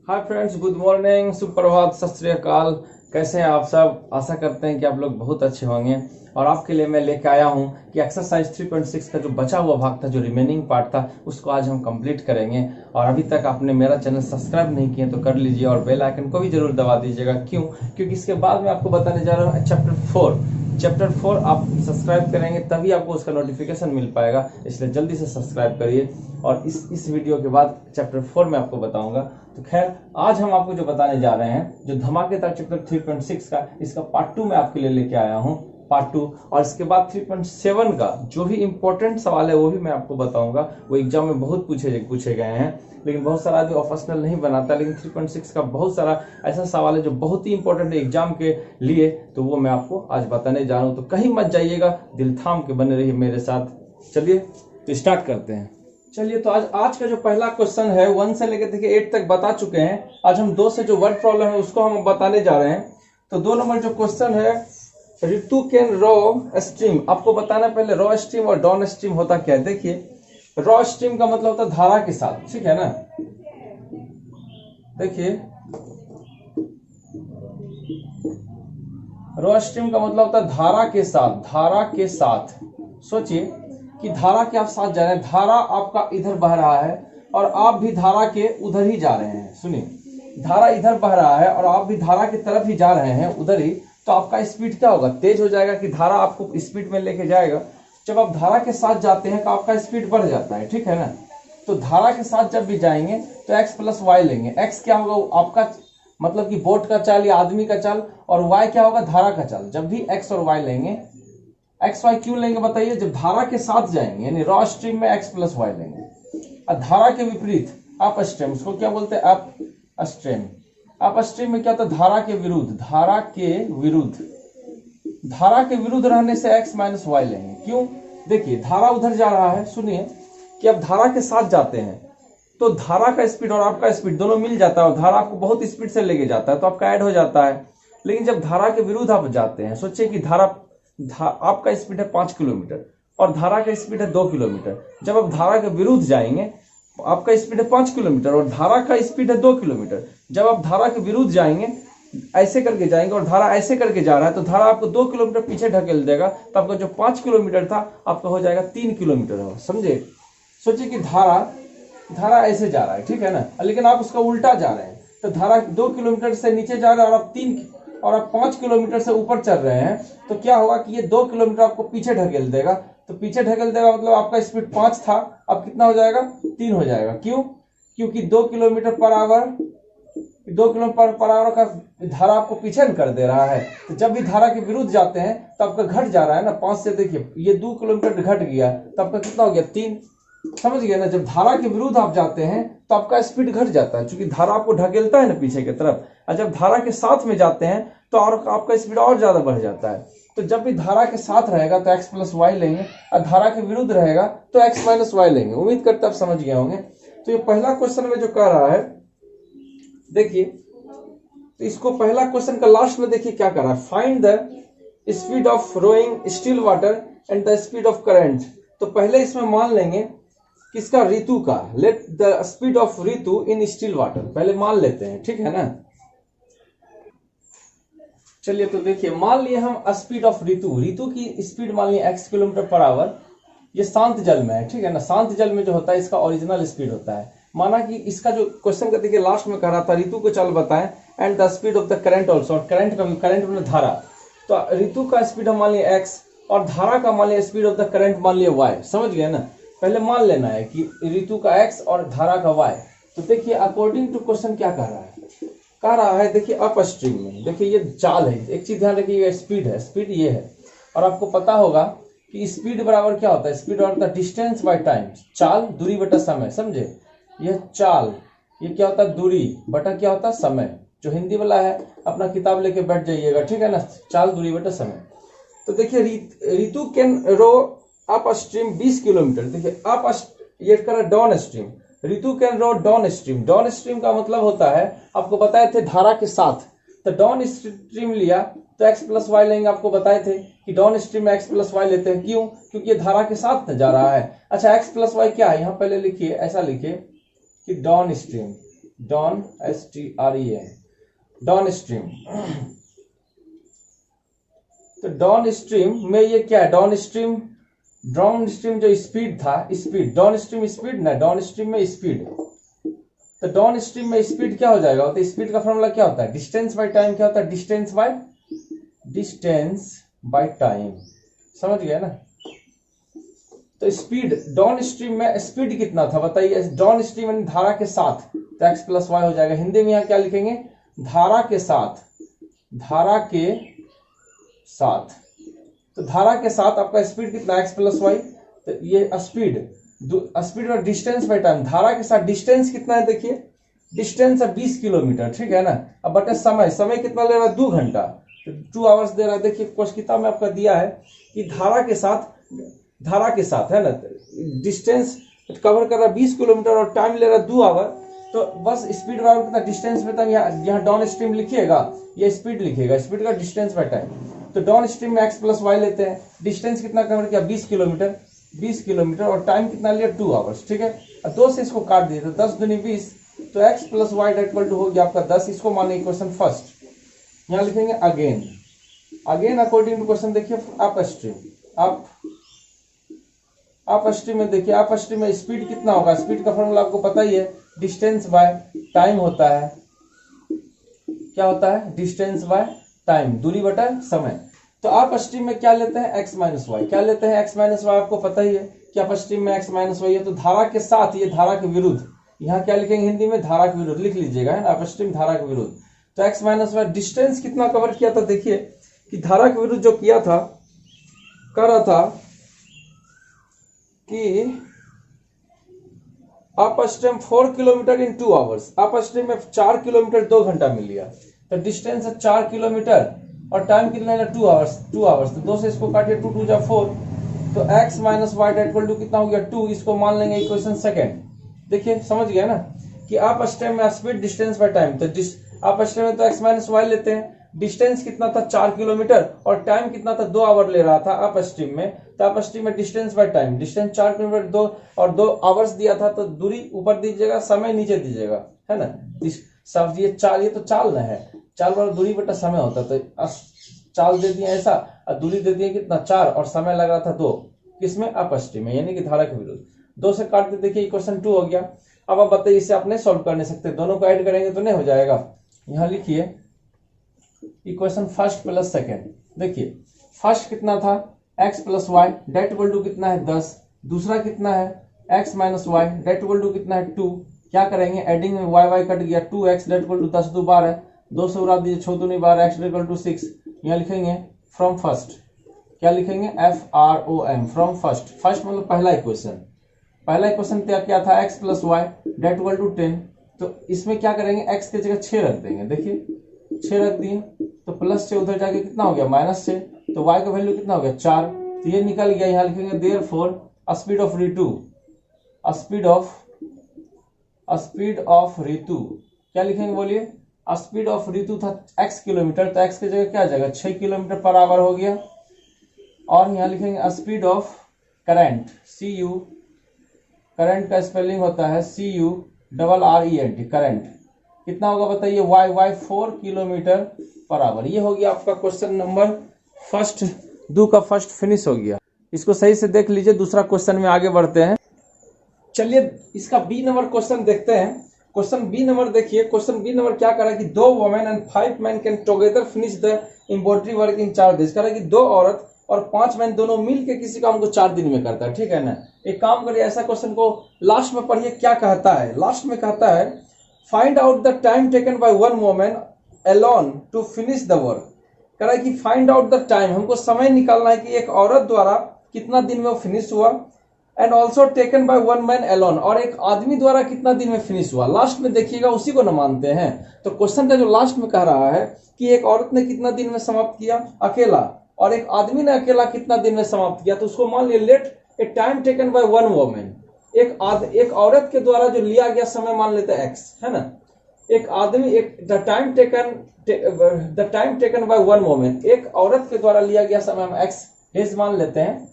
Hi friends, good morning, सुप्रभात, सत श्री अकाल। कैसे हैं आप सब? आशा करते हैं कि आप लोग बहुत अच्छे होंगे। और आपके लिए मैं लेके आया हूं कि एक्सरसाइज 3.6 का जो बचा हुआ भाग था, जो रिमेनिंग पार्ट था, उसको आज हम कंप्लीट करेंगे। और अभी तक आपने मेरा चैनल सब्सक्राइब नहीं किया तो कर लीजिए और बेल आइकन को भी जरूर दबा दीजिएगा। क्यों? क्योंकि इसके बाद मैं आपको बताने जा रहा हूँ चैप्टर 4 आप सब्सक्राइब करेंगे तभी आपको उसका नोटिफिकेशन मिल पाएगा, इसलिए जल्दी से सब्सक्राइब करिए। और इस वीडियो के बाद चैप्टर 4 में आपको बताऊंगा। तो खैर, आज हम आपको जो बताने जा रहे हैं, जो धमाकेदार चैप्टर 3.6 का, इसका पार्ट 2 मैं आपके लिए लेके आया हूं, पार्ट 2। और इसके बाद 3.7 का जो भी इंपॉर्टेंट सवाल है वो भी मैं आपको बताऊंगा। वो एग्जाम में बहुत पूछे गए हैं, लेकिन बहुत सारा आदमी ऑप्शनल नहीं बनाता। लेकिन 3.6 का बहुत सारा ऐसा सवाल है जो बहुत ही इंपॉर्टेंट है एग्जाम के लिए, तो वो मैं आपको आज बताने जा रहा हूं। तो कहीं मत जाइएगा, दिल थाम के बने रहिए मेरे साथ। चलिए तो स्टार्ट करते हैं। चलिए, तो आज का जो पहला क्वेश्चन है 1 से लेकर देखिए 8 तक बता चुके हैं। आज हम 2 से जो वर्ड प्रॉब्लम है उसको हम बताने जा रहे हैं। तो 2 नंबर जो क्वेश्चन है, ऋतु कैन रॉ स्ट्रीम। आपको बताना पहले रॉ स्ट्रीम और डाउन स्ट्रीम होता क्या है। देखिए, रॉ स्ट्रीम का मतलब होता है धारा के साथ, ठीक है ना। देखिए, रॉ स्ट्रीम का मतलब होता है धारा के साथ। सोचिए कि धारा के आप साथ जा रहे हैं, धारा आपका इधर बह रहा है और आप भी धारा के उधर ही जा रहे हैं। सुनिए, धारा इधर बह रहा है और आप भी धारा की तरफ ही जा रहे हैं, उधर ही। तो आपका स्पीड क्या होगा? तेज हो जाएगा कि धारा आपको स्पीड में लेके जाएगा। जब आप धारा के साथ जाते हैं तो आपका स्पीड बढ़ जाता है, ठीक है ना। तो धारा के साथ जब भी जाएंगे तो x प्लस वाई लेंगे। x क्या होगा? आपका मतलब कि बोट का चाल या आदमी का चाल, और y क्या होगा? धारा का चाल। जब भी x और y लेंगे, एक्स वाई क्यों लेंगे बताइए? जब धारा के साथ जाएंगे यानी रॉ स्ट्रीम में एक्स प्लस वाई लेंगे। और धारा के विपरीत अप स्ट्रीम, उसको क्या बोलते हैं? Up stream. अप स्ट्रीम में क्या होता है? धारा के विरुद्ध रहने से एक्स माइनस वाई लेंगे। क्यों? देखिए, धारा उधर जा रहा है। सुनिए कि अब धारा के साथ जाते हैं तो धारा का स्पीड और आपका स्पीड दोनों मिल जाता है, और धारा आपको बहुत स्पीड से लेके जाता है तो आपका ऐड हो जाता है। लेकिन जब धारा के विरुद्ध आप जाते हैं, सोचिए कि आपका स्पीड है 5 किलोमीटर और धारा का स्पीड है 2 किलोमीटर। जब आप धारा के विरुद्ध जाएंगे, आपका स्पीड है 5 किलोमीटर और धारा का स्पीड है 2 किलोमीटर। जब आप धारा के विरुद्ध जाएंगे, ऐसे करके जाएंगे और धारा ऐसे करके जा रहा है, तो धारा आपको 2 किलोमीटर पीछे ढकेल देगा। तो आपका जो 5 किलोमीटर था आपका हो जाएगा 3 किलोमीटर होगा। समझे? सोचिए कि धारा ऐसे जा रहा है, ठीक है ना, लेकिन आप उसका उल्टा जा रहे हैं। तो धारा 2 किलोमीटर से नीचे जा रहा है और आप 5 किलोमीटर से ऊपर चल रहे हैं, तो क्या होगा कि ये 2 किलोमीटर आपको पीछे ढकेल देगा। तो पीछे ढकेल देगा मतलब आपका स्पीड 5 था, अब कितना हो जाएगा? 3 हो जाएगा। क्यों? क्योंकि 2 किलोमीटर पर आवर का धारा आपको पीछे कर दे रहा है। तो जब भी धारा के विरुद्ध जाते हैं तो आपका घट जा रहा है ना, 5 से देखिए ये 2 किलोमीटर घट गया, तो आपका कितना हो गया? 3। समझ गए ना? जब धारा के विरुद्ध आप जाते हैं तो आपका स्पीड घट जाता है, क्योंकि धारा आपको ढकेलता है ना पीछे की तरफ। और जब धारा के साथ में जाते हैं तो और आपका स्पीड और ज्यादा बढ़ जाता है। तो जब भी धारा के साथ रहेगा तो x प्लस वाई लेंगे, और धारा के विरुद्ध रहेगा तो x माइनस वाई लेंगे। उम्मीद करते आप समझ गए होंगे। तो ये पहला क्वेश्चन में जो कह रहा है, देखिए, तो इसको पहला क्वेश्चन का लास्ट में देखिए क्या कर रहा है, find the speed of rowing still water and the speed of current. तो पहले इसमें मान लेंगे किसका? ऋतु का। Let the speed of Ritu in still water, पहले मान लेते हैं, ठीक है ना। चलिए, तो देखिए, मान लिए हम स्पीड ऑफ ऋतु की स्पीड मान लिए x किलोमीटर पर आवर। ये शांत जल में है, ठीक है ना। शांत जल में जो होता है इसका ओरिजिनल स्पीड होता है। माना कि इसका जो क्वेश्चन का देखिए लास्ट में कह रहा था ऋतु को चाल बताएं and the speed of the current also, और करंट में धारा। तो ऋतु का स्पीड हम मान लिए x और धारा का मान लिए स्पीड ऑफ द करंट मान लिए y। समझ गए ना? पहले मान लेना है कि ऋतु का x और धारा का y। तो देखिए, अकॉर्डिंग टू क्वेश्चन क्या कह रहा है, देखिए अप स्ट्रीम में, देखिए ये चाल है। एक चीज ध्यान रखिए, ये स्पीड है, स्पीड ये है। और आपको पता होगा कि स्पीड बराबर क्या होता है? स्पीड बराबर होता है डिस्टेंस बाय टाइम। चाल दूरी बटा समय। समझे? ये चाल, ये क्या होता है? दूरी बटा क्या होता है? समय। जो हिंदी वाला है अपना किताब लेके बैठ जाइएगा, ठीक है ना। चाल दूरी बटा समय। तो देखिए, Ritu can row upstream 20 kilometre. देखिए अप, ये कर downstream. Ritu can row downstream. Downstream का मतलब होता है, आपको बताए थे धारा के साथ। तो डाउन स्ट्रीम लिया तो x प्लस वाई लेंगे। आपको बताए थे कि डाउन स्ट्रीम में x प्लस वाई लेते हैं। क्यों? क्योंकि ये धारा के साथ जा रहा है। अच्छा, x प्लस वाई क्या है? यहाँ पहले लिखिए, ऐसा लिखिए कि downstream, down STREAM, downstream. तो डाउन स्ट्रीम में ये क्या है, डाउन स्ट्रीम जो स्पीड था, स्पीड डाउन स्ट्रीम स्पीड ना, डाउन स्ट्रीम में स्पीड। तो डाउन स्ट्रीम में स्पीड क्या हो जाएगा, तो स्पीड का फॉर्मूला क्या होता है, डिस्टेंस बाय टाइम। क्या होता है, डिस्टेंस बाय टाइम। समझ गया ना। तो स्पीड डाउन स्ट्रीम में स्पीड कितना था बताइए, डाउन स्ट्रीम यानी धारा के साथ, तो x प्लस वाई हो जाएगा। हिंदी में यहाँ क्या लिखेंगे, धारा के साथ, धारा के साथ। तो धारा के साथ आपका स्पीड कितना, x प्लस वाई। तो ये स्पीड और डिस्टेंस बाय टाइम, धारा के साथ डिस्टेंस कितना है, देखिए डिस्टेंस है 20 किलोमीटर, ठीक है ना। अब बटे समय कितना ले रहा है, 2 घंटा, तो 2 आवर्स दे रहा है। देखिए कोष्ठ किताब में आपका दिया है कि धारा के साथ है ना, डिस्टेंस कवर कर रहा है 20 किलोमीटर और टाइम ले रहा है 2 आवर। तो बस स्पीड बराबर कितना, डिस्टेंस में तक यहाँ डाउन स्ट्रीम लिखिएगा, ये स्पीड लिखिएगा, स्पीड का डिस्टेंस बाय टाइम। तो डाउन स्ट्रीम में x प्लस वाई लेते हैं, डिस्टेंस कितना कवर किया 20 किलोमीटर और टाइम कितना लिया 2 आवर्स, ठीक है। 2 से इसको काट दिए तो 10 दूनी 20, तो x plus y equal to हो गया आपका 10। इसको माने क्वेश्चन फर्स्ट। यहाँ लिखेंगे अगेन अकॉर्डिंग टू क्वेश्चन। देखिए अप स्ट्रीम में देखिए, अप स्ट्रीम में स्पीड कितना होगा, स्पीड का फॉर्मूला आपको पता ही है, डिस्टेंस बाय टाइम होता है। क्या होता है, डिस्टेंस बाय टाइम, दूरी बटा समय। तो अप स्ट्रीम में क्या लेते हैं, x माइनस वाई। क्या लेते हैं, x माइनस वाई। आपको पता ही है कि अप स्ट्रीम में x माइनस वाई है, तो धारा के साथ, ये धारा के विरुद्ध, यहाँ क्या लिखेंगे हिंदी में, धारा के विरुद्ध लिख लीजिएगा, है ना, अप स्ट्रीम धारा के विरुद्ध। तो x माइनस वाई डिस्टेंस कितना कवर किया था, देखिए कि धारा के विरुद्ध जो किया था, कर रहा था कि अप स्ट्रीम 4 किलोमीटर इन 2 आवर्स, अप स्ट्रीम में 4 किलोमीटर 2 घंटा मिल लिया। तो डिस्टेंस है 4 किलोमीटर और टाइम कितना है 2 आवर्स। तो 2 से इसको काटिए, 2 2 जा 4, तो x minus y equal to कितना हो गया 2। इसको मान लेंगे इक्वेशन सेकंड। देखिए समझ गया ना कि अप स्ट्रीम में स्पीड डिस्टेंस बाय टाइम। तो अप स्ट्रीम में तो x माइनस वाई लेते हैं, डिस्टेंस कितना था 4 किलोमीटर और टाइम कितना था 2 आवर ले रहा था अप स्ट्रीम में। तो अप स्ट्रीम में distance by time, distance 4 kilometre 2 और 2 आवर्स दिया था, तो दूरी ऊपर दीजिएगा, समय नीचे दीजिएगा, है ना। सब ये तो चाल ना है, चाल वाला दूरी बटा समय होता है। तो चाल दे दिए ऐसा और दूरी दे दिए कितना 4 और समय लग रहा था 2, किसमें, अप स्ट्रीम में, यानी कि धारा के विरुद्ध। 2 से काट के देखिए इक्वेशन 2 हो गया। अब आप बताइए इसे आप नहीं सॉल्व कर नहीं सकते, दोनों को ऐड करेंगे तो नहीं हो जाएगा। यहाँ लिखिए इक्वेशन फर्स्ट प्लस सेकेंड। देखिए फर्स्ट कितना था, x plus y that equal to कितना है 10, दूसरा कितना है x minus y that equal to कितना है 2। क्या करेंगे, एडिंग में y कट गया, 2x डेट इक्वल टू 10 2 12 है, 2 से उड़ा दीजिए 6 दूनी 12, x डेट इक्वल टू 6। यहाँ लिखेंगे फ्रॉम फर्स्ट, क्या लिखेंगे FROM, फ्रॉम फर्स्ट मतलब पहला इक्वेशन क्या था, x plus y that equal to 10। तो इसमें क्या करेंगे, x की जगह 6 रख देंगे, देखिए 6 रख दिए, तो प्लस से उधर जाके कितना हो गया माइनस से, तो y का वैल्यू कितना हो गया 4, तो ये निकल गया। यहाँ लिखेंगे देयरफॉर स्पीड ऑफ ऋतु, क्या लिखेंगे बोलिए, स्पीड ऑफ ऋतु था x किलोमीटर, तो x की जगह क्या जाएगा 6 किलोमीटर पर आवर हो गया। और यहाँ लिखेंगे speed of current, CU, current का स्पेलिंग होता है CURRENT, करंट कितना होगा बताइए, y 4 किलोमीटर पर आवर। ये हो गया आपका क्वेश्चन नंबर फर्स्ट, 2 का फर्स्ट फिनिश हो गया। इसको सही से देख लीजिए, दूसरा क्वेश्चन में आगे बढ़ते हैं। चलिए इसका बी नंबर क्वेश्चन देखते हैं। क्वेश्चन बी नंबर देखिए, क्वेश्चन बी नंबर क्या करा कि 2 women and 5 man can together finish the embroidery work in 4 days। करा कि 2 औरत और 5 मैन दोनों मिलके किसी काम को 4 दिन में करता है, ठीक है ना। एक काम करिए, ऐसा क्वेश्चन को लास्ट में पढ़िए क्या कहता है। लास्ट में कहता है find out the time taken by one woman alone to finish the work. कह रहा है कि फाइंड आउट द टाइम, हमको समय निकालना है कि एक औरत द्वारा कितना दिन में वो फिनिश हुआ, and also taken by one man alone, और एक आदमी द्वारा कितना दिन में फिनिश हुआ। लास्ट में देखिएगा उसी को न मानते हैं। तो क्वेश्चन का जो लास्ट में कह रहा है कि एक औरत ने कितना दिन में समाप्त किया अकेला, और एक आदमी ने अकेला कितना दिन में समाप्त किया, तो उसको मान लिया let a time taken by one woman, एक औरत के द्वारा जो लिया गया समय मान लेते हैं x, है ना। एक आदमी, the time taken by one woman, एक औरत के द्वारा लिया गया समय हम x डेज मान लेते हैं,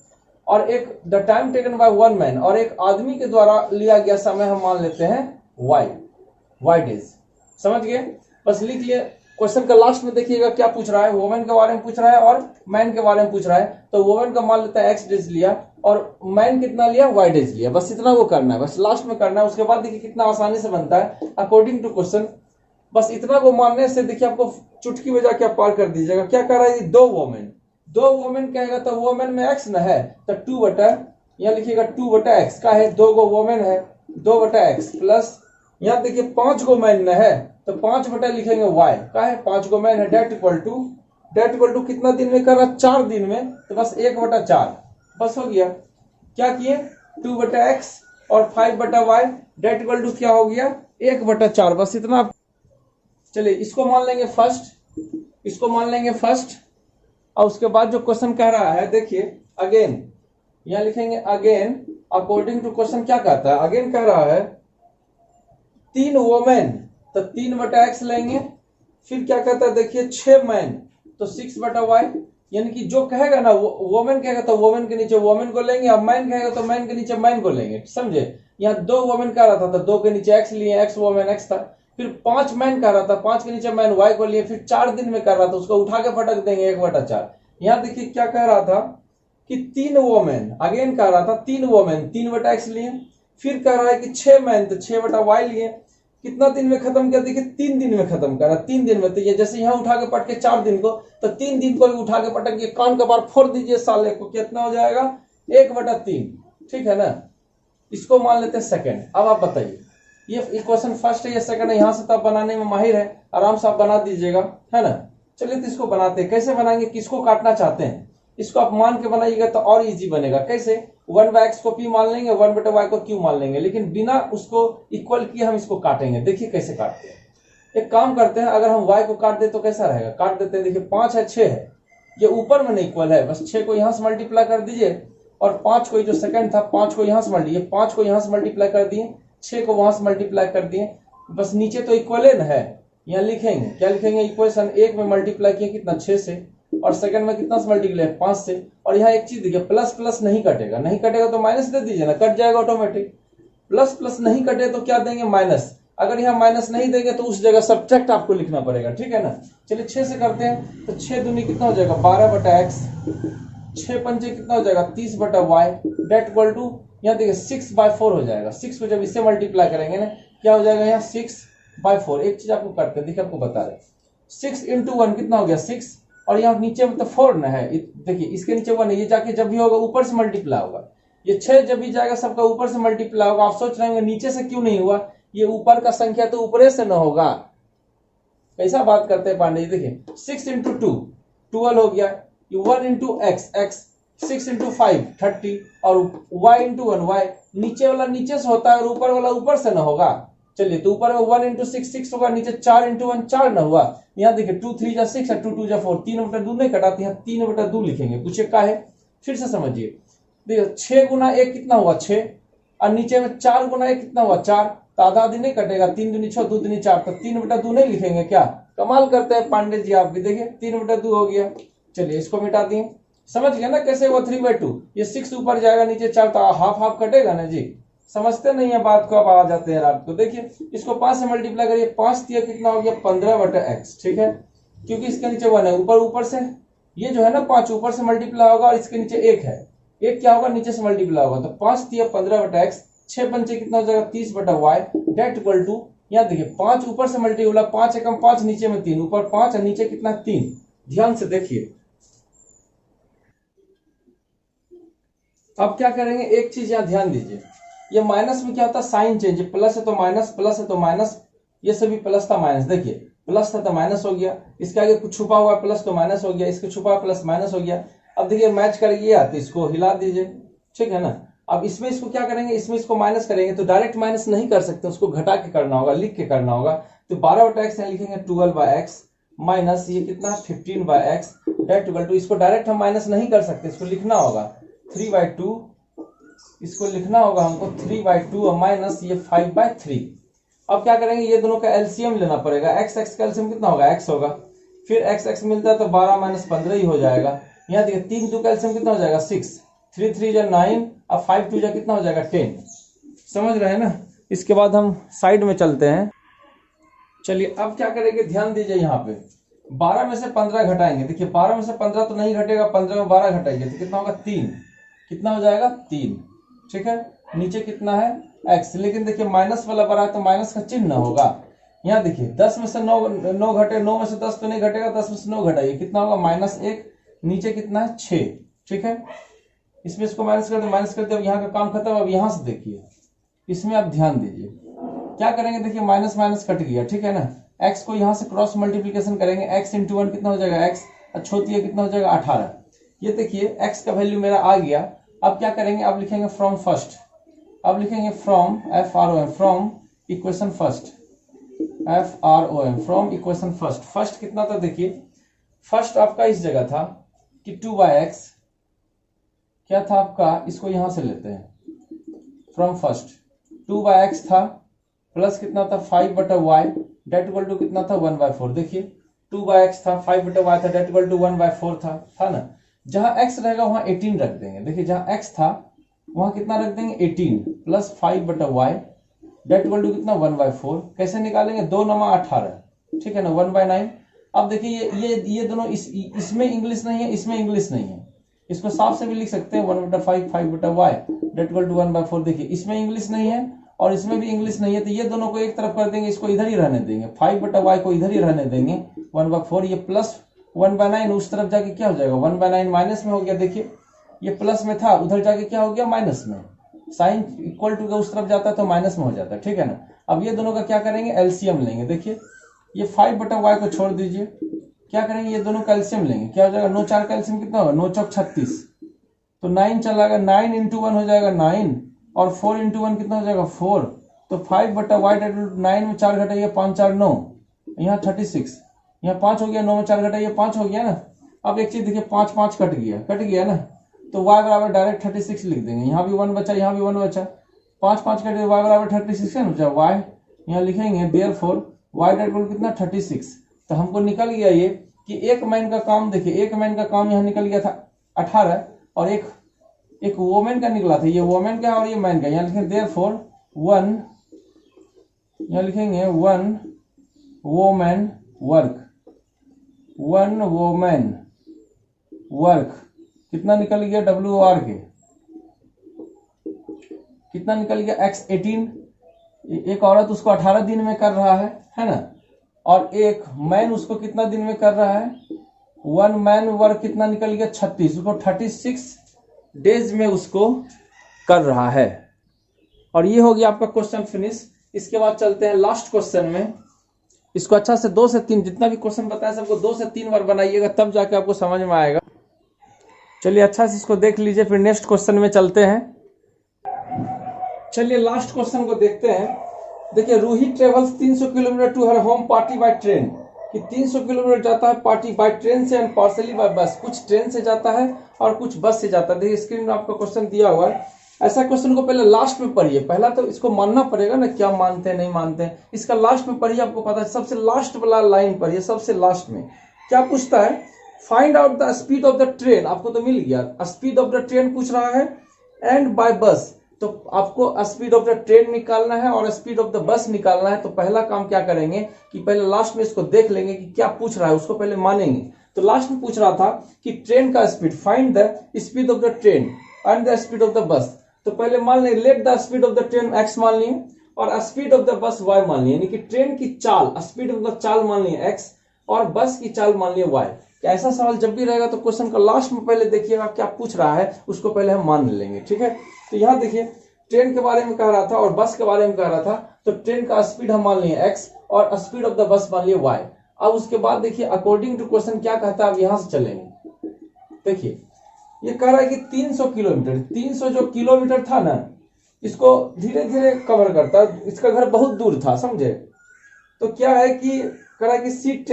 और एक the time taken by one man, और एक आदमी के द्वारा लिया गया समय हम मान लेते हैं y। Y days. समझ गए? बस लिख लिए। क्वेश्चन का लास्ट में देखिएगा क्या पूछ रहा है, वुमेन के बारे में पूछ रहा है और मैन के बारे में पूछ रहा है। तो वुमेन का मान लेता है एक्स डेज लिया और मैन कितना लिया, वाई डेज लिया। बस इतना वो करना है, बस लास्ट में करना है। उसके बाद देखिए कितना आसानी से बनता है अकॉर्डिंग टू क्वेश्चन। बस इतना को मानने से देखिए आपको चुटकी बजा के आप पार कर दीजिएगा। क्या कर रहा है, दो वोमेन कहेगा तो वोमेन में एक्स न है तो 2 बटा, यहाँ लिखिएगा 2 बटा एक्स का है, 2 गो वोमेन है 2 बटा एक्स प्लस यहाँ देखिए 5 गो मैन न है तो 5 बटा लिखेंगे वाई का है, 5 गो मैन है। डेट इक्वल टू कितना दिन में कर रहा, 4 दिन में, तो बस 1 बटा 4 बस हो गया। क्या किए, 2 बटा एक्स और 5 बटा वाई, डेट इक्वल टू क्या हो गया 1 बटा 4, बस इतना। चलिए इसको मान लेंगे फर्स्ट, और उसके बाद जो क्वेश्चन कह रहा है देखिए अगेन, यहां लिखेंगे अगेन अकॉर्डिंग टू क्वेश्चन क्या कहता है। अगेन कह रहा है 3 वोमेन तो 3 बटा एक्स लेंगे। फिर क्या कहता है देखिए 6 मैन तो 6 बटा वाई, यानी कि जो कहेगा ना वोमेन कहेगा तो वोमेन के नीचे वोमेन को लेंगे, और मैन कहेगा तो मैन के नीचे मैन को लेंगे। समझे? यहाँ 2 वोमेन कह रहा था तो 2 के नीचे एक्स लिए, एक्स वोमेन एक्स था। फिर 5 मैन कह रहा था, 5 के नीचे मैन वाई को लिए। फिर 4 दिन में कर रहा था, उसको उठा के फटक देंगे 1 बटा 4। यहाँ देखिए क्या कह रहा था कि 3 वोमेन, अगेन कह रहा था 3 वोमेन 3 बटा एक्स लिए। फिर कह रहा है कि 6 मैन तो 6 बटा वाई लिए। कितना दिन में खत्म किया, देखिए 3 दिन में खत्म करा, 3 दिन में। तो ये जैसे यहाँ उठा के पट के 4 दिन को, तो 3 दिन को भी उठा के पटक के कान का बार फोड़ दीजिए साले को, कितना हो जाएगा 1 बटा 3। ठीक है ना? इसको मान लेते हैं सेकंड। अब आप बताइए ये क्वेश्चन फर्स्ट है या सेकंड है, यहाँ से तो आप बनाने में माहिर है, आराम से आप बना दीजिएगा, है ना? चलिए तो इसको बनाते हैं। कैसे बनाएंगे, किसको काटना चाहते हैं, इसको आप मान के बनाइएगा तो और इजी बनेगा। कैसे, 1 बाय एक्स को पी मान लेंगे, 1 बटा वाई को क्यू मान लेंगे, लेकिन बिना उसको इक्वल किए हम इसको काटेंगे। देखिए कैसे काटते हैं। एक काम करते हैं, अगर हम वाई को काट दे तो कैसा रहेगा, काट देते हैं। देखिए 5 है 6 है, ये ऊपर में नहीं इक्वल है, बस 6 को यहां से मल्टीप्लाई कर दीजिए और 5 को जो सेकंड था 5 को यहां से मल्टीप्लाई, 5 को यहां से मल्टीप्लाई कर दिए, 6 को वहां से मल्टीप्लाई कर दिए, बस नीचे तो इक्वल है। यहाँ लिखेंगे क्या लिखेंगे, इक्वेशन 1 में मल्टीप्लाई किए कितना 6 से, और सेकंड में कितना से मल्टीप्लाई 5 से। और यहाँ एक चीज देखिए, प्लस प्लस नहीं कटेगा, नहीं कटेगा तो माइनस दे दीजिए ना, कट जाएगा ऑटोमेटिक। प्लस प्लस नहीं कटे तो क्या देंगे, माइनस। अगर यहाँ माइनस नहीं देंगे तो उस जगह सब्ट्रैक्ट आपको लिखना पड़ेगा। ठीक है ना? चलिए 6 से करते हैं तो 6 दूनी कितना हो जाएगा 12 बटा एक्स, 6 पंचे कितना हो जाएगा 30 बटा वाई, डेट इक्वल टू यहाँ देखिए 6/4 हो जाएगा। 6 को जब इससे मल्टीप्लाई करेंगे ना क्या हो जाएगा यहाँ 6/4। एक चीज आपको करते हैं, देखिए आपको बता रहे 6 इंटू 1 कितना हो गया 6, और यहाँ नीचे में तो 4 न है, देखिए इसके नीचे 1 है, ये जाके जब भी होगा ऊपर से मल्टीप्लाई होगा। ये 6 जब भी जाएगा सबका ऊपर से मल्टीप्लाई होगा। आप सोच रहे होंगे नीचे से क्यों नहीं हुआ, ये ऊपर का संख्या तो ऊपर से न होगा। कैसा बात करते हैं पांडे जी, देखिए 6 इंटू 2 12 हो गया, 1 इंटू एक्स एक्स, 6 इंटू 5 30, और y इंटू 1 y, नीचे वाला नीचे से होता है और ऊपर वाला ऊपर से न होगा। चलिए तो ऊपर में 1 इंटू 6 6 होगा, नीचे 4 इंटू 1 4 न हुआ। यहाँ देखिए 2 3 जा 6 है, 2 2 जा 4, 3 बटा 2 नहीं कटाते, यहाँ 3 बटा 2 लिखेंगे। पूछे का है, फिर से समझिए। देखिए 6 गुना 1 कितना हुआ 6, और नीचे में 4 गुना 1 कितना हुआ 4, तो आधा आधी नहीं कटेगा, 3 दूनी 6 2 दूनी 4, तो 3 बटा 2 नहीं लिखेंगे क्या? कमाल करते हैं पांडे जी आप भी। देखिए 3 बटा 2 हो गया। चलिए इसको मिटा दिए। समझ गया ना कैसे हुआ 3/2, ये 6 ऊपर जाएगा नीचे 4, तो हाफ हाफ कटेगा ना जी। समझते नहीं है बात को, आप आ जाते हैं रात को। देखिए इसको 5 से मल्टीप्लाई करिए, 5 दिया कितना हो गया 15 बटा एक्स। ठीक है, क्योंकि इसके नीचे 1 है, ऊपर से ये जो है ना 5 ऊपर से मल्टीप्लाई होगा, और इसके नीचे 1 है, 1 क्या होगा नीचे से मल्टीप्लाई होगा। तो 5 दिया 15 बटा एक्स, 6 पंचे कितना हो जाएगा 30 बटा वाई, डेट इक्वल टू यहाँ देखिए 5 ऊपर से मल्टीप्लाई, 5 एकम 5, नीचे में 3, ऊपर 5 और नीचे कितना 3। ध्यान से देखिए अब क्या करेंगे, एक चीज यहाँ ध्यान दीजिए, ये माइनस में क्या होता है साइन चेंज, प्लस है तो माइनस, प्लस है तो माइनस, ये सभी प्लस था माइनस। देखिए प्लस था तो माइनस हो गया, इसके आगे कुछ छुपा हुआ प्लस तो माइनस हो गया, इसके छुपा प्लस माइनस हो गया। अब देखिए मैच कर गया तो इसको हिला दीजिए। ठीक है ना? अब इसमें इसको क्या करेंगे, इसमें इसको माइनस करेंगे तो डायरेक्ट माइनस नहीं कर सकते, उसको घटा के करना होगा, लिख के करना होगा। तो 12 बटा एक्स लिखेंगे 12 बाय एक्स माइनस ये कितना 15 by x, that equal to, इसको डायरेक्ट हम माइनस नहीं कर सकते, इसको लिखना होगा 3/2, इसको लिखना होगा हमको 3/2 और माइनस ये 5/3। अब क्या करेंगे, ये दोनों का एलसीएम लेना पड़ेगा। एक्स एक्स का एलसीएम कितना होगा एक्स होगा, फिर एक्स एक्स मिलता है तो 12 माइनस 15 ही हो जाएगा। यहाँ देखिए 3 2 का एलसीएम कितना हो जाएगा 6, 3 3 जा 9 और 5 2 जा कितना हो जाएगा 10। समझ रहे हैं ना? इसके बाद हम साइड में चलते हैं। चलिए अब क्या करेंगे, ध्यान दीजिए यहाँ पे 12 में से 15 घटाएंगे। देखिए 12 में से 15 तो नहीं घटेगा, 15 में 12 घटाएंगे तो कितना होगा 3। कितना हो जाएगा 3। ठीक है, नीचे कितना है x, लेकिन देखिए माइनस वाला बड़ा है तो माइनस का चिन्ह होगा। यहाँ देखिए 10 में से 9 घटे, 9 में से 10 तो नहीं घटेगा, 10 में से 9 घटाइए कितना होगा -1। नीचे कितना है 6। ठीक है, इसमें इसको माइनस कर दो, माइनस करते अब यहाँ का काम खत्म। अब यहाँ से देखिए, इसमें आप ध्यान दीजिए क्या करेंगे, देखिए माइनस माइनस कट गया, ठीक है ना। x को यहाँ से क्रॉस मल्टीप्लीकेशन करेंगे, x इंटू 1 कितना हो जाएगा x, अच्छा होती है कितना हो जाएगा 18। ये देखिए x का वैल्यू मेरा आ गया। अब क्या करेंगे, अब लिखेंगे फ्रॉम फर्स्ट, अब लिखेंगे from FROM, from equation first, FROM from equation first. First कितना था, देखिए फर्स्ट आपका इस जगह था कि 2/x क्या था आपका, इसको यहां से लेते हैं फ्रॉम फर्स्ट, 2/x था प्लस कितना था 5/y डेट इक्वल टू कितना था 1/4। देखिए 2/x था, 5/y था, डेट इक्वल टू 1/4 था ना। जहां x रहेगा वहां 18 रख देंगे। देखिए जहां x था वहां कितना रख देंगे 18 plus 5/y date equal to कितना 1/4। कैसे निकालेंगे, 2 9 18, ठीक है ना, 1/9। अब देखिए ये दोनों इसमें इंग्लिश नहीं है, इसमें इंग्लिश नहीं है, इसको साफ से भी लिख सकते हैं 1/5 5/y डेट इक्वल टू 1/4। देखिए इसमें इंग्लिश नहीं है और इसमें भी इंग्लिश नहीं है, तो ये दोनों को एक तरफ कर देंगे, इसको इधर ही रहने देंगे, 5/y को इधर ही रहने देंगे 1/4। ये प्लस 1/9 उस तरफ जाके क्या हो जाएगा 1/9 माइनस में हो गया। देखिए ये प्लस में था, उधर जाके क्या हो गया माइनस में, साइन इक्वल टू का उस तरफ जाता है तो माइनस में हो जाता है, ठीक है ना। अब ये दोनों का क्या करेंगे, एलसीएम लेंगे। देखिए ये 5/y को छोड़ दीजिए, क्या करेंगे ये दोनों का एलसीएम लेंगे, क्या हो जाएगा 9 4 का एलसीएम कितना होगा 9 चौक 36, तो 9 चला गया, 9 इंटू 1 हो जाएगा 9 और 4 इंटू 1 कितना हो जाएगा 4। तो 5/y 9 में 4 घटाइए 5 4 9, यहाँ 36, यहाँ 5 हो गया, 9 में 4 घटाइए 5 हो गया ना। अब एक चीज देखिए 5 5 कट गया ना, तो y बराबर डायरेक्ट 36 लिख देंगे, यहाँ भी 1 बचा, यहाँ भी 1 बचा, 5 5 कट गया, y बराबर 36 है ना, y यहाँ लिखेंगे देयरफॉर y डेट इक्वल कितना 36। तो हमको निकल गया ये कि एक मैन का काम, देखिए एक मैन का काम यहाँ निकल गया था 18 और एक वोमेन का निकला था, ये वोमेन का और ये मैन का, यहाँ लिखेंगे देयरफॉर 1, यहाँ लिखेंगे 1 वोमेन वर्क, 1 वोमेन वर्क कितना निकल गया WOR के, कितना निकल गया x 18। एक औरत उसको 18 दिन में कर रहा है ना, और एक मैन उसको कितना दिन में कर रहा है, 1 मैन वर्क कितना निकल गया 36, उसको 36 डेज में उसको कर रहा है। और ये हो गया आपका क्वेश्चन फिनिश। इसके बाद चलते हैं लास्ट क्वेश्चन में। इसको अच्छा से 2 से 3 जितना भी क्वेश्चन बताया सबको 2 से 3 बार बनाइएगा, तब जाके आपको समझ में आएगा। चलिए अच्छा से इसको देख लीजिए, फिर नेक्स्ट क्वेश्चन में चलते हैं। चलिए लास्ट क्वेश्चन को देखते हैं। देखिए Ruhi travels 300 kilometre to her home partly by train, कि 300 किलोमीटर जाता है पार्टी बाय ट्रेन से एंड पार्सली बाय बस, कुछ ट्रेन से जाता है और कुछ बस से जाता है। देखिए स्क्रीन में आपका क्वेश्चन दिया हुआ है। ऐसा क्वेश्चन को पहले लास्ट में पढ़िए, पहला तो इसको मानना पड़ेगा ना, क्या मानते हैं नहीं मानते हैं, इसका लास्ट में पढ़िए, आपको पता है। सबसे लास्ट वाला लाइन पढ़िए, सबसे लास्ट में क्या पूछता है, find out the speed of the train, आपको तो मिल गया, स्पीड ऑफ द ट्रेन पूछ रहा है, एंड बाय बस, तो आपको स्पीड ऑफ द ट्रेन निकालना है और स्पीड ऑफ द बस निकालना है। तो पहला काम क्या करेंगे कि पहले लास्ट में इसको देख लेंगे कि क्या पूछ रहा है, उसको पहले मानेंगे। तो लास्ट में पूछ रहा था कि ट्रेन का speed, find the speed of the train and the speed of the bus. तो पहले मान लें, late the speed of the train x मान लिए और speed of the bus y मान लिए, यानी कि ट्रेन की चाल, स्पीड ऑफ द चाल मान लिए x और बस की चाल मान लिए y। ऐसा सवाल जब भी रहेगा तो क्वेश्चन का लास्ट में पहले देखिएगा क्या पूछ रहा है, उसको पहले हम मान लेंगे, ठीक है। तो यहाँ देखिए ट्रेन के बारे में कह रहा था और बस के बारे में कह रहा था, तो ट्रेन का स्पीड हम मान लिए x और स्पीड ऑफ द बस मान लिए y। अब उसके बाद देखिए अकॉर्डिंग टू क्वेश्चन क्या कहता है, अब यहां से चलेंगे। देखिए ये कह रहा है कि 300 किलोमीटर, 300 जो किलोमीटर था ना, इसको धीरे धीरे कवर करता है, इसका घर बहुत दूर था, समझे। तो क्या है कि कह रहा है कि सीट,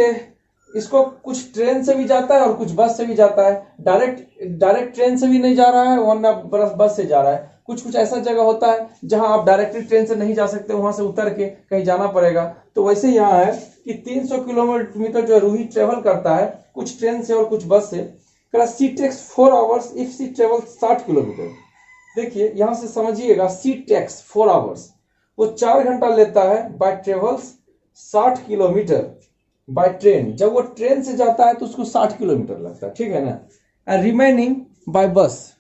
इसको कुछ ट्रेन से भी जाता है और कुछ बस से भी जाता है, डायरेक्ट ट्रेन से भी नहीं जा रहा है वरना बस से जा रहा है। कुछ ऐसा जगह होता है जहां आप डायरेक्टली ट्रेन से नहीं जा सकते, वहां से उतर के कहीं जाना पड़ेगा। तो वैसे यहाँ है कि 300 किलोमीटर जो रूही ट्रेवल करता है, कुछ ट्रेन से और कुछ बस से। She takes 4 hours if she travel 60 kilometre. देखिए यहां से समझिएगा, सी टेक्स 4 आवर्स, वो 4 घंटा लेता है by travels 60 kilometre by train, जब वो ट्रेन से जाता है तो उसको 60 किलोमीटर लगता है, ठीक है ना। एंड रिमेनिंग बाय बस,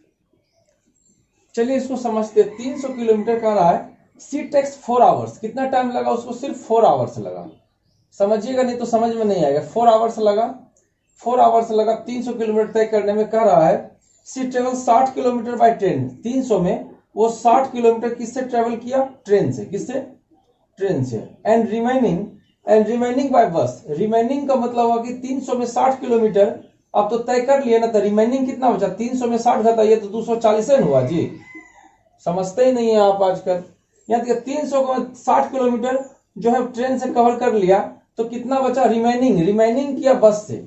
चलिए इसको समझते हैं। 300 किलोमीटर का रहा है, सी टेक्स 4 आवर्स, कितना टाइम लगा उसको? सिर्फ 4 आवर्स लगा। समझिएगा, नहीं तो समझ में नहीं आएगा। 4 आवर्स लगा, 4 आवर्स लगा 300 किलोमीटर तय करने में। कह रहा है सी ट्रेवल 60 किलोमीटर बाय ट्रेन, 300 में वो 60 किलोमीटर किससे ट्रेवल किया? ट्रेन से। किससे? ट्रेन से। एंड रिमेनिंग बाय बस, रिमेनिंग का मतलब हुआ कि 300 में 60 किलोमीटर अब तो तय कर लिया ना, तो रिमेनिंग कितना बचा? 300 में 60 घटाइए तो 240 हुआ जी। समझते ही नहीं है आप आजकल। यहाँ तक 300 को 60 किलोमीटर जो है ट्रेन से कवर कर लिया, तो कितना बचा? रिमेनिंग किया बस से,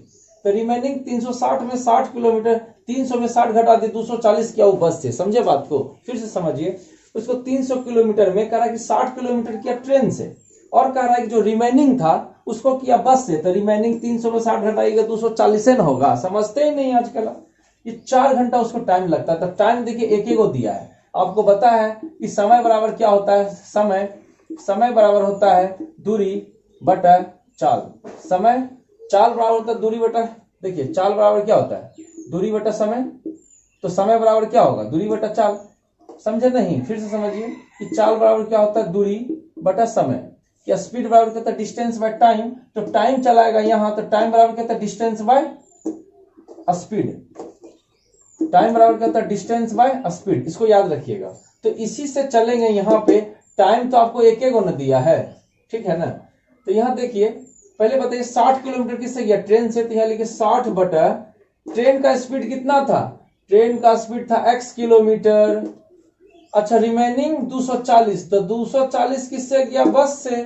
तो रिमेनिंग 360 में 60 किलोमीटर, 300 में 60 घटा दे 240 किया वो बस से। समझे बात को? फिर से समझिए। उसको 300 किलोमीटर में कह रहा है कि 60 किलोमीटर किया ट्रेन से, और कह रहा है कि जो रिमेनिंग था उसको किया बस से, तो रिमेनिंग 300 में 60 घटाइएगा 240 न होगा। समझते ही नहीं आजकल। ये 4 घंटा उसको टाइम लगता है। तो टाइम देखिए एक ही को दिया है। आपको पता है कि समय बराबर क्या होता है? समय बराबर होता है दूरी बटा चाल। समय चाल बराबर होता है दूरी बटा, देखिए चाल बराबर क्या होता है? दूरी बटा समय। तो समय बराबर क्या होगा? दूरी बटा चाल। समझे नहीं? फिर से समझिए कि चाल बराबर क्या होता है? दूरी बटा समय। या स्पीड बराबर क्या होता है? Distance by time. तो टाइम चलाएगा यहां, तो टाइम बराबर क्या होता है? Distance by speed. टाइम बराबर क्या होता है? Distance by speed. इसको याद रखिएगा। तो इसी से चलेंगे यहाँ पे। टाइम तो आपको एक एक न दिया है, ठीक है ना। तो यहाँ देखिए, पहले बताइए 60 किलोमीटर किससे गया? ट्रेन से। तो यहाँ लिखिए 60 बटा ट्रेन का स्पीड कितना था? ट्रेन का स्पीड था x किलोमीटर। अच्छा, रिमेनिंग 240, तो 240 किससे गया? बस से।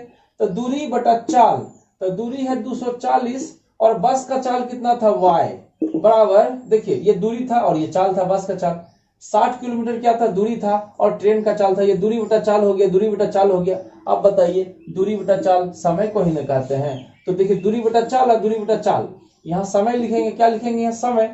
तो दूरी बटा चाल, तो दूरी है 240 और बस का चाल कितना था? y बराबर, देखिए ये दूरी था और ये चाल था, बस का चाल। 60 किलोमीटर क्या था? दूरी था, और ट्रेन का चाल था। ये दूरी बटा चाल हो गया, दूरी बटा चाल हो गया। अब बताइए, दूरी बटा चाल समय को ही न कहते हैं। तो देखिए दूरी बटा चाल और दूरी बटा चाल, यहाँ समय लिखेंगे, क्या लिखेंगे? यहाँ समय।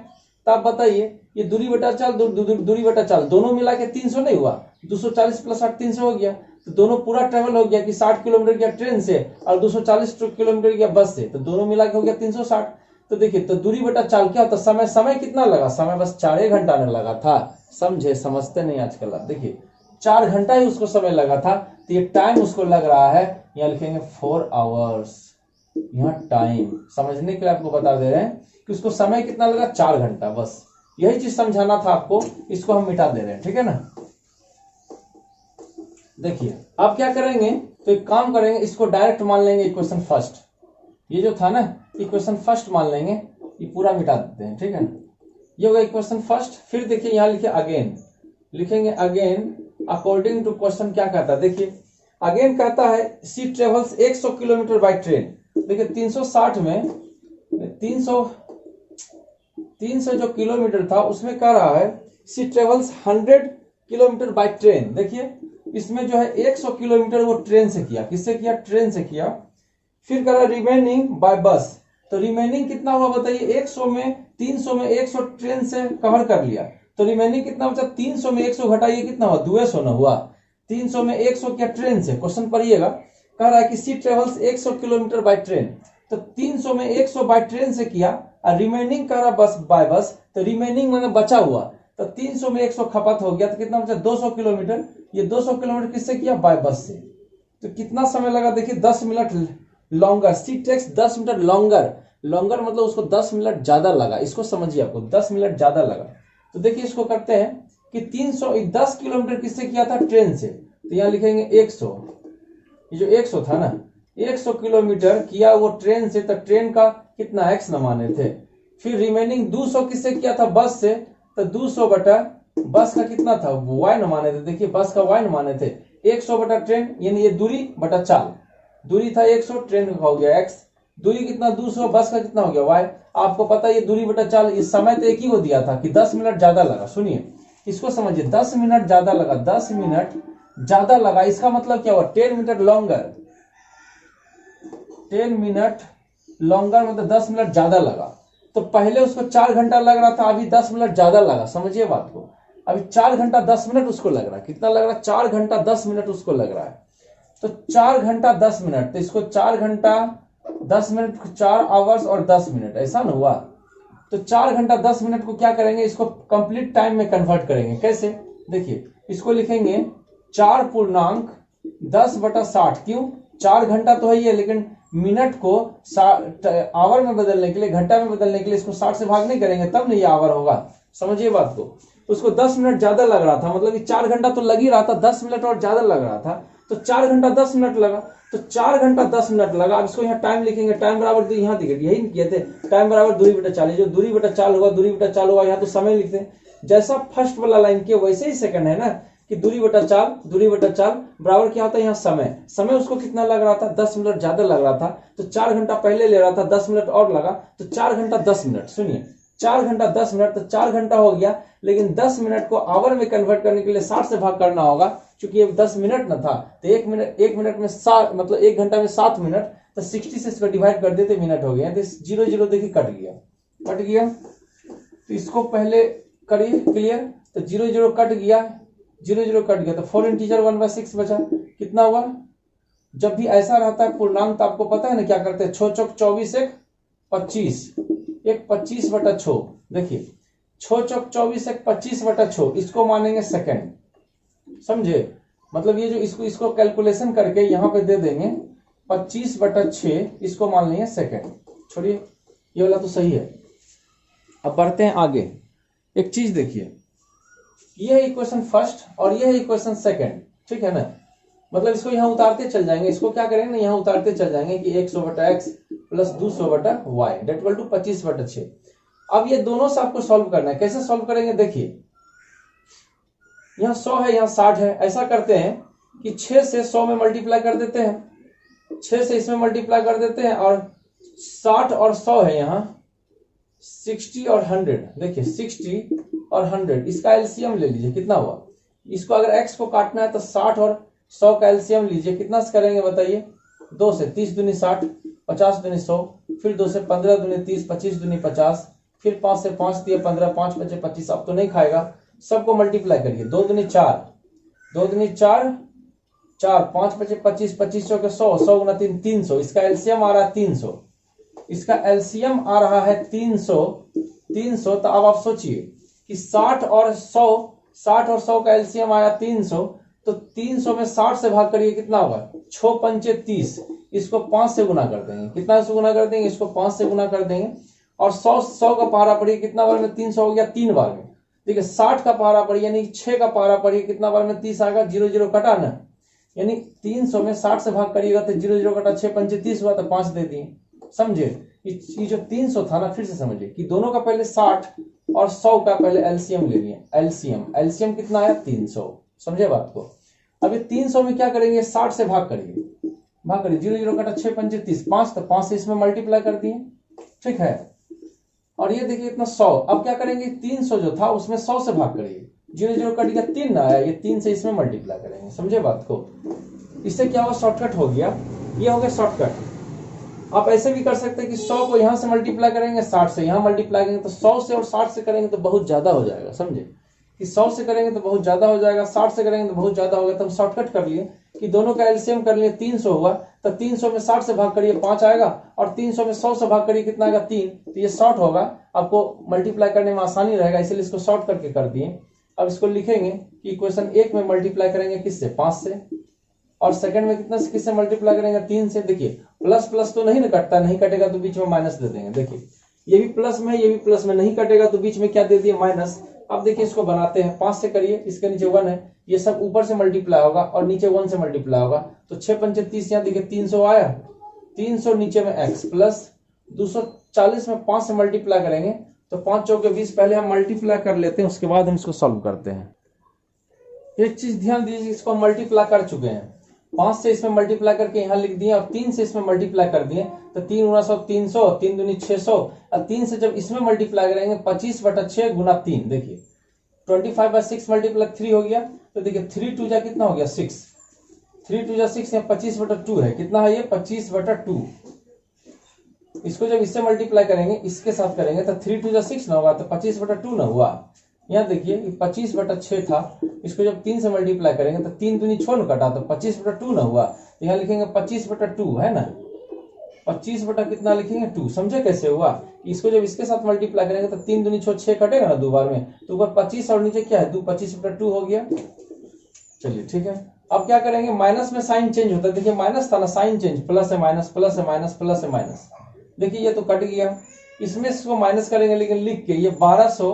तो आप बताइए, ये दूरी बटा चाल दूरी बटा चाल दोनों मिला के 300 नहीं हुआ? 240 प्लस 60 300 हो गया। तो दोनों पूरा ट्रेवल हो गया कि 60 किलोमीटर गया ट्रेन से और 240 किलोमीटर गया बस से, तो दोनों मिला के हो गया 360। तो देखिए, तो दूरी बटा चाल क्या होता? समय कितना लगा? समय बस 4 घंटा ने लगा था। समझे? समझते नहीं आजकल। देखिए 4 घंटा ही उसको समय लगा था, तो ये टाइम उसको लग रहा है, यहाँ लिखेंगे 4 आवर्स। यहाँ टाइम समझने के लिए आपको बता दे रहे हैं कि उसको समय कितना लगा? 4 घंटा। बस यही चीज समझाना था आपको, इसको हम मिटा दे रहे हैं, ठीक है ना। देखिए आप क्या करेंगे, तो एक काम करेंगे, इसको डायरेक्ट मान लेंगे इक्वेशन फर्स्ट। ये जो था ना, इक्वेशन फर्स्ट मान लेंगे, ये पूरा मिटा देते हैं, ठीक है ना। ये होगा इक्वेशन फर्स्ट। फिर देखिए यहाँ लिखे अगेन, लिखेंगे अगेन अकॉर्डिंग टू क्वेश्चन। क्या कहता है? देखिए अगेन कहता है सी ट्रेवल्स 100 किलोमीटर बाय ट्रेन। देखिए 360 में 300 जो किलोमीटर था उसमें कह रहा है सी ट्रेवल्स 100 किलोमीटर बाय ट्रेन। देखिए इसमें जो है 100 किलोमीटर वो ट्रेन से किया। किससे किया? ट्रेन से किया। फिर कह रहा रिमेनिंग बाय बस। तो रिमेनिंग कितना हुआ बताइए? 100 में 300 में 100 ट्रेन से कवर कर लिया, तो रिमेनिंग कितना बचा? 300 में 100 घटाइए कितना हुआ? 200 न हुआ। 300 में 100 क्या? ट्रेन से। क्वेश्चन पढ़िएगा, कह रहा है कि सी ट्रेवल्स 100 किलोमीटर बाय ट्रेन। तो 300 में 100 बाय ट्रेन से किया और रिमेनिंग कह रहा बस बाय बस। तो रिमेनिंग मैंने बचा हुआ, तो 300 में 100 खपत हो गया, तो कितना बचा? 200 किलोमीटर। ये 200 किलोमीटर किससे किया? बाय बस से। तो कितना समय लगा? देखिए 10 मिनट लॉन्गर। सी टेक्स 10 मिनट लॉन्गर मतलब उसको 10 मिनट ज्यादा लगा। इसको समझिए, आपको 10 मिनट ज्यादा लगा। तो देखिए इसको करते हैं कि 10 किलोमीटर किससे किया था? ट्रेन से। तो यहाँ लिखेंगे 100। ये जो 100 था ना, 100 किलोमीटर किया वो ट्रेन से, तो ट्रेन का कितना x न माने थे। फिर रिमेनिंग 200 किससे किया था? बस से। तो 200 बटा बस का कितना था? y न माने थे। देखिए बस का y न माने थे। 100 बटा ट्रेन, यानी ये दूरी बटा चाल। दूरी था 100, ट्रेन का हो गया x। दूरी कितना? 200, बस का कितना हो गया? y। आपको पता है ये दूरी बटा चाल, इस समय तो एक ही को दिया था कि 10 मिनट ज्यादा लगा। सुनिए इसको समझिए, 10 मिनट ज्यादा लगा, 10 मिनट ज्यादा लगा। इसका मतलब क्या हुआ? 10 मिनट लॉन्गर। 10 मिनट लॉन्गर मतलब 10 मिनट ज्यादा लगा। तो पहले उसको 4 घंटा लग रहा था, अभी 10 मिनट ज्यादा लगा। समझिए बात को, अभी 4 घंटा 10 मिनट उसको लग रहा है। कितना लग रहा है? 4 घंटा 10 मिनट उसको लग रहा है। तो 4 घंटा 10 मिनट, तो इसको 4 घंटा 10 मिनट, 4 आवर्स और 10 मिनट, ऐसा ना हुआ। तो 4 घंटा 10 मिनट को क्या करेंगे, इसको कंप्लीट टाइम में कन्वर्ट करेंगे। कैसे, देखिए इसको लिखेंगे 4 पूर्णांक 10/60। क्यों, 4 घंटा तो है ही है, लेकिन मिनट को आवर में बदलने के लिए, घंटा में बदलने के लिए इसको 60 से भाग नहीं करेंगे, तब नहीं आवर होगा। समझिए बात को। तो उसको 10 मिनट ज्यादा लग रहा था, मतलब कि 4 घंटा तो लग ही रहा था, 10 मिनट और ज्यादा लग रहा था, तो 4 घंटा 10 मिनट लगा। तो 4 घंटा 10 मिनट लगा। अब इसको यहाँ टाइम लिखेंगे, टाइम बराबर यहाँ दिखे, यही किए थे, टाइम बराबर दूरी बटा 40। जो दूरी बटा 4 होगा, दूरी बटा 4 होगा, यहाँ तो समय लिखते हैं। जैसा फर्स्ट वाला लाइन किया वैसे ही सेकंड है ना, कि दूरी बटा 4 बराबर क्या होता है यहाँ समय। समय उसको कितना लग रहा था, 10 मिनट ज्यादा लग रहा था, तो 4 घंटा पहले ले रहा था, 10 मिनट और लगा, तो 4 घंटा 10 मिनट। सुनिए 4 घंटा 10 मिनट, तो 4 घंटा हो गया, लेकिन 10 मिनट को आवर में कन्वर्ट करने के लिए 60 से भाग करना होगा। क्योंकि ये 10 मिनट न था, तो 1 मिनट में 7, मतलब 1 घंटा में 7 मिनट, तो 60 से इसको डिवाइड कर देते मिनट हो गया। तो 0 0 देखिए कट गया। तो इसको पहले करिए क्लियर। तो 0 0 कट गया, 0 0 कट गया, तो 4 इंटीजर 1/6 बचा। कितना हुआ, जब भी ऐसा रहता है पूर्णांक तो आपको पता है ना क्या करते हैं, 6 चौक 24, 1 25, 25/6। देखिए 6 चौक 24, 1 25/6, इसको मानेंगे सेकंड। समझे, मतलब ये जो इसको कैलकुलेशन करके यहां पे दे देंगे 25/6, इसको मान लेंगे सेकंड। छोड़िए, ये वाला तो सही है। अब बढ़ते हैं आगे। एक चीज देखिए, ये है इक्वेशन फर्स्ट और ये है इक्वेशन सेकंड, ठीक है ना। मतलब इसको यहाँ उतारते चल जाएंगे, इसको क्या करेंगे ना, यहाँ उतारते चल जाएंगे कि 100/x plus 200/y date to 25/6। अब ये दोनों से आपको सॉल्व करना है। कैसे सॉल्व करेंगे, देखिए यहाँ 100 है, यहाँ 60 है। ऐसा करते हैं कि 6 से 100 में मल्टीप्लाई कर देते हैं, 6 से इसमें मल्टीप्लाई कर देते हैं, और 60 और 100 है यहाँ, 60 और 100। देखिए 60 और 100, इसका एलसीएम ले लीजिए, कितना हुआ। इसको अगर x को काटना है तो 60 और 100 का एलसीएम लीजिए, कितना से करेंगे बताइए। 2 से 30 दूनी 60, 50 दूनी 100, फिर 2 से 15 दूनी 30, 25 दूनी 50, फिर 5 से 5 दिए 15, 5 बचे 25। अब तो नहीं खाएगा, सबको मल्टीप्लाई करिए। 2 दूनी 4, 2 दूनी 4, 5 बचे 25, 25 के 100, 100 गुना 3, 300। इसका एलसीएम आ रहा है 300, इसका एलसीएम आ रहा है 300। तो अब आप सोचिए कि 60 और 100 का एलसीएम आया 300, तो 300 में 60 से भाग करिए, कितना होगा, 6 पंचे 30। इसको 5 से गुना कर देंगे, कितना से गुना कर देंगे, इसको 5 से गुना कर देंगे। और 100 का पहाड़ा पड़िए, कितना बार में, 300 हो गया, 3 बार में। देखिए 60 का पहाड़ा पड़िए, यानी 6 का पहाड़ा पड़िए, कितना बार में, 30 आएगा। 0 0 कटा ना, यानी 300 में 60 से भाग करिएगा तो 0 0 कटा, 6 पंचे 30 हुआ, तो 5 दे दिए। समझे, ये जो 300 था ना, फिर से समझिए कि दोनों का पहले 60 और 100 का पहले एलसीएम ले लिए। एलसीएम कितना आया, 300। समझे बात को। अब ये 300 में क्या करेंगे, 60 से भाग करिए, 0 0 कटा, 6 पंचे 30, 5, तो 5 से इसमें मल्टीप्लाई कर दिए, ठीक है। और ये देखिए इतना 100। अब क्या करेंगे, 300 जो था उसमें 100 से भाग करिए, 0 0 कट गया, 3 ना आया, ये 3 से इसमें मल्टीप्लाई करेंगे। समझे बात को। इससे क्या हुआ, शॉर्टकट हो गया, ये हो गया शॉर्टकट। आप ऐसे भी कर सकते हैं कि 100 को यहां से मल्टीप्लाई करेंगे, 60 से यहां मल्टीप्लाई करेंगे, तो 100 से और 60 से करेंगे तो बहुत ज्यादा हो जाएगा। समझे कि 100 से करेंगे तो बहुत ज्यादा हो जाएगा, 60 से करेंगे तो बहुत ज्यादा होगा। तो हम शॉर्टकट कर लिए कि दोनों का एलसीएम कर लिए, 300 हुआ, तो 300 में 60 से भाग करिए, 5 आएगा, और 300 में 100 से भाग करिए, कितना आएगा, 3। तो ये शॉर्ट होगा, आपको मल्टीप्लाई करने में आसानी रहेगा, इसलिए इसको शॉर्ट करके कर दिए। अब इसको लिखेंगे कि इक्वेशन 1 में मल्टीप्लाई करेंगे किससे, 5 से, और सेकंड में कितना किससे मल्टीप्लाई करेंगे, 3 से। देखिए प्लस प्लस तो नहीं ना कटता, नहीं कटेगा तो बीच में माइनस दे देंगे। देखिए ये भी प्लस में, ये भी प्लस में, नहीं कटेगा तो बीच में क्या दे दिए, माइनस। अब देखिए इसको बनाते हैं, 5 से करिए, इसके नीचे 1 है, ये सब ऊपर से मल्टीप्लाई होगा और नीचे 1 से मल्टीप्लाई होगा, तो 6 पंचे 30, यहाँ देखिए 300 आया, 300 नीचे में x प्लस 240 में 5 से मल्टीप्लाई करेंगे, तो 5 चौके 20। पहले हम मल्टीप्लाई कर लेते हैं, उसके बाद हम इसको सॉल्व करते हैं। एक चीज ध्यान दीजिए, इसको मल्टीप्लाई कर चुके हैं, 5 से इसमें मल्टीप्लाई करके यहाँ लिख दिए, और 3 से इसमें मल्टीप्लाई कर दिए, तो 3 गुना 100 300, 3 दूनी 600, और 3 से जब इसमें मल्टीप्लाई करेंगे 25/6 गुना 3, देखिए 25/6 मल्टीप्लाई 3 हो गया, तो देखिए 3 2 जा कितना हो गया, 6, 3 2 जा 6, यहाँ 25/2 है, कितना है ये, 25/2। इसको जब इससे मल्टीप्लाई करेंगे, इसके साथ करेंगे, तो 3 2 जा 6 ना होगा, तो 25/2 ना हुआ। यहाँ देखिए 25/6 था, इसको जब 3 से मल्टीप्लाई करेंगे तो 3 दूनी 6 न कटा, तो 25/2 ना हुआ। तो यहाँ लिखेंगे 25/2 है ना, 25 बटा कितना लिखेंगे 2। समझे कैसे हुआ? इसको जब इसके साथ मल्टीप्लाई करेंगे तो 3 दूनी 6 कटेगा ना 2 बार में, तो ऊपर 25 और नीचे क्या है 2, 25/2 हो गया। चलिए ठीक है, अब क्या करेंगे, माइनस में साइन चेंज होता है, देखिए माइनस था ना, साइन चेंज, प्लस है माइनस, प्लस है माइनस, प्लस है माइनस। देखिए ये तो कट गया, इसमें इसको माइनस करेंगे, लेकिन लिख के ये 1200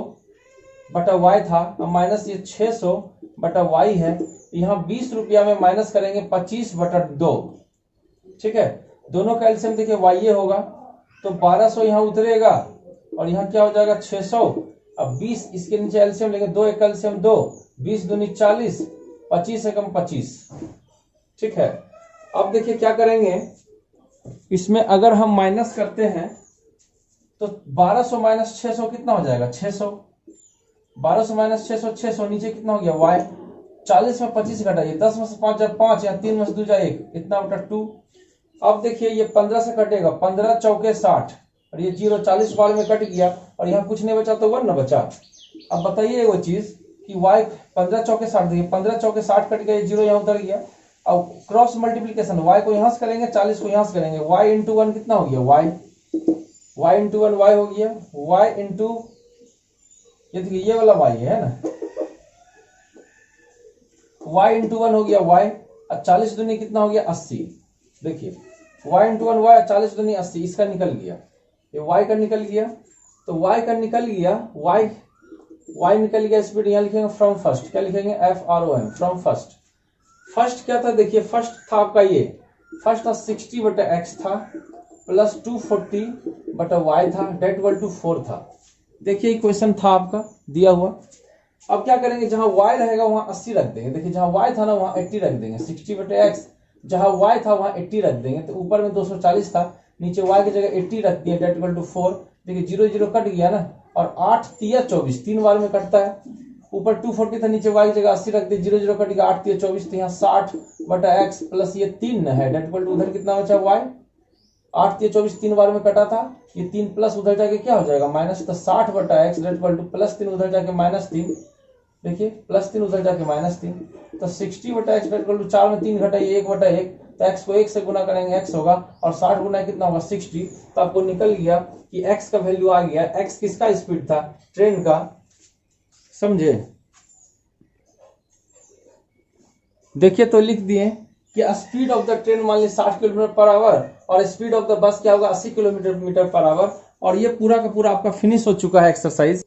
बटा वाई था, अब माइनस ये 600 बटा वाई है, यहाँ 20 रुपया में माइनस करेंगे 25/2। ठीक है, दोनों का एलसीएम देखिए वाई ये होगा, तो 1200 यहाँ उतरेगा और यहाँ क्या हो जाएगा 600। अब 20 इसके नीचे एलसीएम लेंगे, 2 एक एलसीएम 2, 20 दूनी 40, 25 से कम 25। ठीक है, अब देखिए क्या करेंगे, इसमें अगर हम माइनस करते हैं तो 1200 माइनस 600 कितना हो जाएगा 600, 1200 माइनस 600 600, नीचे कितना हो गया वाई, 40 में 25 घटाइए, 10 में से 5 जाए 5, या 3 में से 2 जाए 1, इतना बटा 2। अब देखिए ये 15 से कटेगा, 15 चौके 60 और ये 0, 40 बार में कट गया और यहाँ कुछ नहीं बचा तो 1 ना बचा। अब बताइए वो चीज कि y 15 चौके 60, देखिए 15 चौके 60 कट गया, 0 यहाँ उतर गया। अब क्रॉस मल्टीप्लीकेशन, y को यहाँ से करेंगे, 40 को यहाँ से करेंगे, y इंटू 1 कितना हो गया y इंटू 1 y हो गया, y इंटू ये देखिए ये वाला y है ना, y इंटू 1 हो गया y, और 40 दूनी कितना हो गया 80। देखिए y इंटू 1 y, 40 दूनी 80, इसका निकल गया, ये y का निकल गया, तो y का निकल गया, y निकल गया, स्पीड यहाँ लिखेंगे फ्रॉम फर्स्ट, क्या लिखेंगे FROM, फ्रॉम फर्स्ट। फर्स्ट क्या था, देखिए फर्स्ट था आपका ये, फर्स्ट था 60 बटा x था, प्लस 240 बटा y था, डेट इक्वल टू 4 था। देखिए क्वेश्चन था आपका दिया हुआ। अब क्या करेंगे, जहां y रहेगा वहां 80 रख देंगे, देखिए जहां y था ना वहां 80 रख देंगे, 60 बटे x, जहां y था वहां 80 रख देंगे, तो ऊपर में 240 था, नीचे y की जगह 80 रख दिया, डेट इक्वल टू 4। देखिए 0 0 कट गया ना, और 8 3 24, 3 बार में कटता है, ऊपर 240 था, नीचे y की जगह 80 रख दिया, 0 0 कट गया, 8 3 24, तो यहाँ 60 बटा x प्लस ये 3 है, डेट इक्वल टू उधर कितना बचा y, 8 3 24, 3 बार में कटा था, ये 3 प्लस उधर जाके क्या हो जाएगा माइनस, तो 60 बटा x डेट इक्वल टू प्लस 3 उधर जाके माइनस 3, देखिए प्लस 3 उधर जाके माइनस 3, तो 60 बटा x डेट इक्वल टू 4 में 3 घटाइए 1 बटा 1, तो x को 1 से गुना करेंगे x होगा, और 60 गुना कितना होगा 60, तो आपको निकल गया कि x का वैल्यू आ गया। x किसका स्पीड था, ट्रेन का, समझे? देखिए तो लिख दिए कि स्पीड ऑफ द ट्रेन मान ली 60 किलोमीटर पर आवर, और स्पीड ऑफ द बस क्या होगा 80 किलोमीटर पर आवर। और ये पूरा का पूरा आपका फिनिश हो चुका है एक्सरसाइज।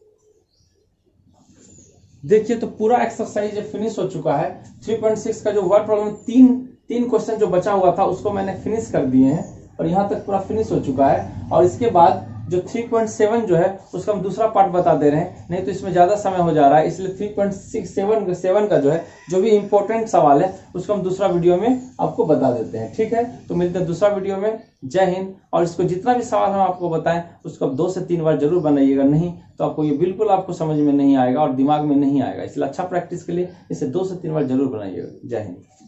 देखिए तो पूरा एक्सरसाइज ये फिनिश हो चुका है। 3.6 का जो वर्ड प्रॉब्लम तीन क्वेश्चन जो बचा हुआ था उसको मैंने फिनिश कर दिए हैं, और यहाँ तक पूरा फिनिश हो चुका है। और इसके बाद जो 3.7 जो है उसका हम दूसरा पार्ट बता दे रहे हैं, नहीं तो इसमें ज्यादा समय हो जा रहा है, इसलिए 3.67 का जो है जो भी इंपॉर्टेंट सवाल है उसको हम दूसरा वीडियो में आपको बता देते हैं। ठीक है, तो मिलते हैं दूसरा वीडियो में। जय हिंद। और इसको जितना भी सवाल हम आपको बताएं उसको आप 2 से 3 बार जरूर बनाइएगा, नहीं तो आपको ये बिल्कुल आपको समझ में नहीं आएगा और दिमाग में नहीं आएगा। इसलिए अच्छा प्रैक्टिस के लिए इसे 2 से 3 बार जरूर बनाइएगा। जय हिंद।